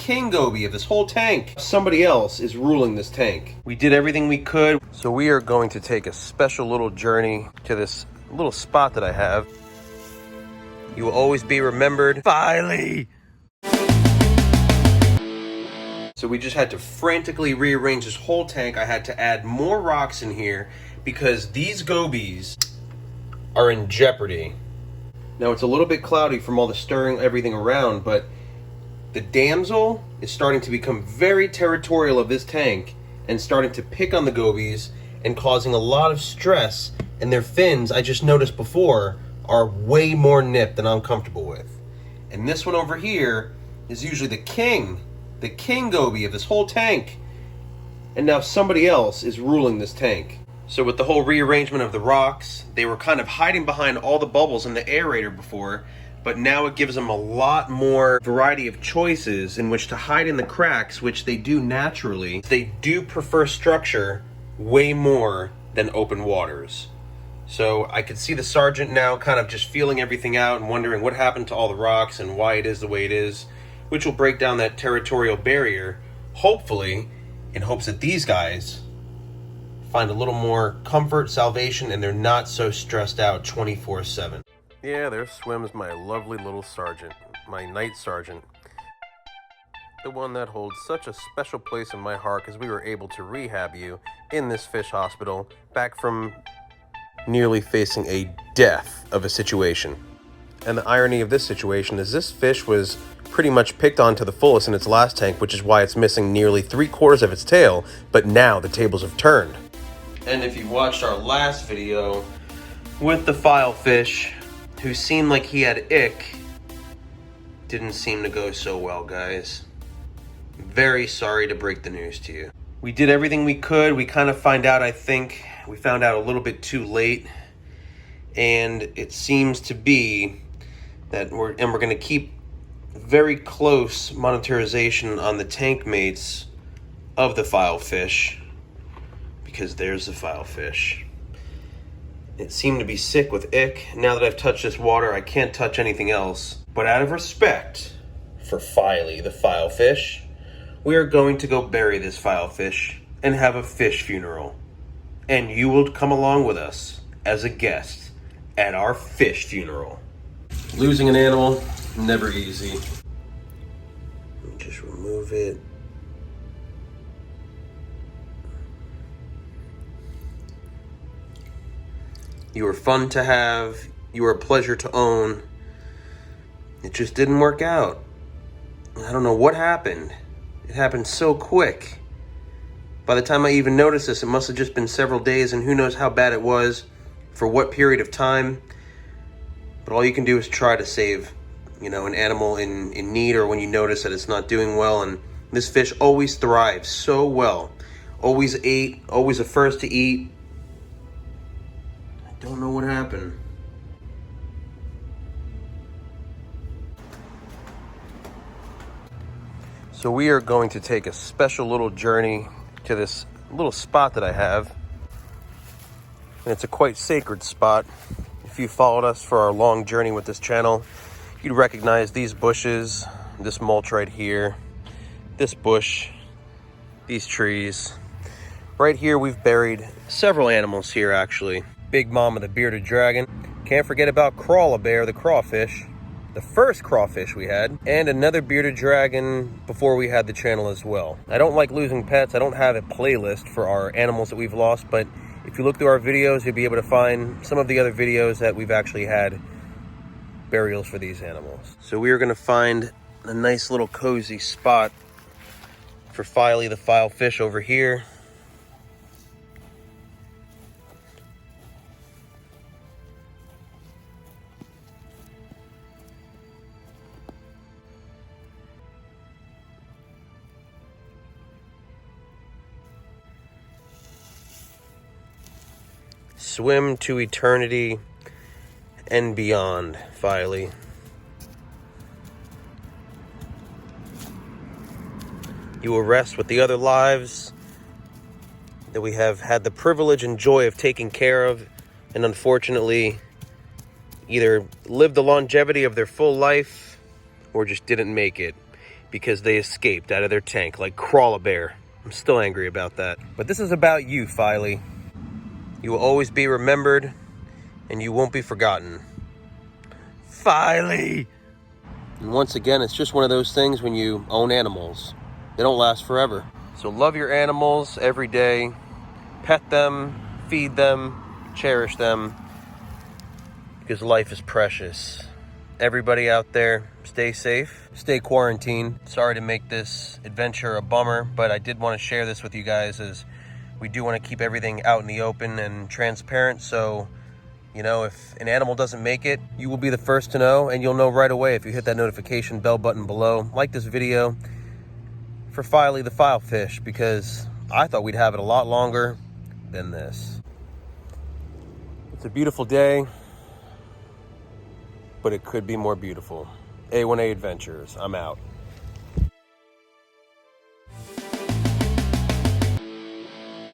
king goby of this whole tank. Somebody else is ruling this tank. We did everything we could. So we are going to take a special little journey to this little spot that I have. You will always be remembered. Filey! So we just had to frantically rearrange this whole tank. I had to add more rocks in here because these gobies are in jeopardy. Now it's a little bit cloudy from all the stirring everything around, but the damsel is starting to become very territorial of this tank and starting to pick on the gobies and causing a lot of stress, and their fins, I just noticed before, are way more nipped than I'm comfortable with. And this one over here is usually the king goby of this whole tank, and now somebody else is ruling this tank. So with the whole rearrangement of the rocks, they were kind of hiding behind all the bubbles in the aerator before, but now it gives them a lot more variety of choices in which to hide in the cracks, which they do naturally. They do prefer structure way more than open waters. So I could see the sergeant now kind of just feeling everything out and wondering what happened to all the rocks and why it is the way it is, which will break down that territorial barrier, hopefully, in hopes that these guys find a little more comfort, salvation, and they're not so stressed out 24/7. Yeah, there swims my lovely little sergeant, my night sergeant. The one that holds such a special place in my heart because we were able to rehab you in this fish hospital back from nearly facing a death of a situation. And the irony of this situation is this fish was pretty much picked on to the fullest in its last tank, which is why it's missing nearly 3/4 of its tail, but now the tables have turned. And if you watched our last video with the filefish, who seemed like he had ick, didn't seem to go so well, guys. Very sorry to break the news to you. We did everything we could. We kind of I think we found out a little bit too late, and it seems to be that we're going to keep very close monitorization on the tank mates of the filefish, because there's the filefish. It seemed to be sick with ick. Now that I've touched this water, I can't touch anything else. But out of respect for Filey, the filefish, we are going to go bury this filefish and have a fish funeral. And you will come along with us as a guest at our fish funeral. Losing an animal, never easy. Just remove it. You were fun to have. You were a pleasure to own. It just didn't work out. I don't know what happened. It happened so quick. By the time I even noticed this, it must have just been several days, and who knows how bad it was, for what period of time. But all you can do is try to save, an animal in need, or when you notice that it's not doing well. And this fish always thrives so well. Always ate, always the first to eat. I don't know what happened. So we are going to take a special little journey to this little spot that I have. And it's a quite sacred spot. If you followed us for our long journey with this channel, you'd recognize these bushes, this mulch right here, this bush, these trees. Right here we've buried several animals here actually. Big Mama the bearded dragon. Can't forget about Crawler Bear the crawfish. The first crawfish we had, and another bearded dragon before we had the channel as well. I don't like losing pets. I don't have a playlist for our animals that we've lost, but if you look through our videos, you'll be able to find some of the other videos that we've actually had burials for these animals. So we are going to find a nice little cozy spot for Filey the filefish over here. Swim to eternity and beyond, Filey. You will rest with the other lives that we have had the privilege and joy of taking care of, and unfortunately either lived the longevity of their full life or just didn't make it. because they escaped out of their tank like Crawl-A-Bear. I'm still angry about that. But this is about you, Filey. You will always be remembered, and you won't be forgotten. Filey! And once again, it's just one of those things when you own animals. They don't last forever. So love your animals every day. Pet them, feed them, cherish them, because life is precious. Everybody out there, stay safe, stay quarantined. Sorry to make this adventure a bummer, but I did want to share this with you guys, as we do want to keep everything out in the open and transparent. So, you know, if an animal doesn't make it, you will be the first to know, and you'll know right away if you hit that notification bell button below. Like this video for Filey the filefish, because I thought we'd have it a lot longer than this. It's a beautiful day, but it could be more beautiful. A1A Adventures, I'm out.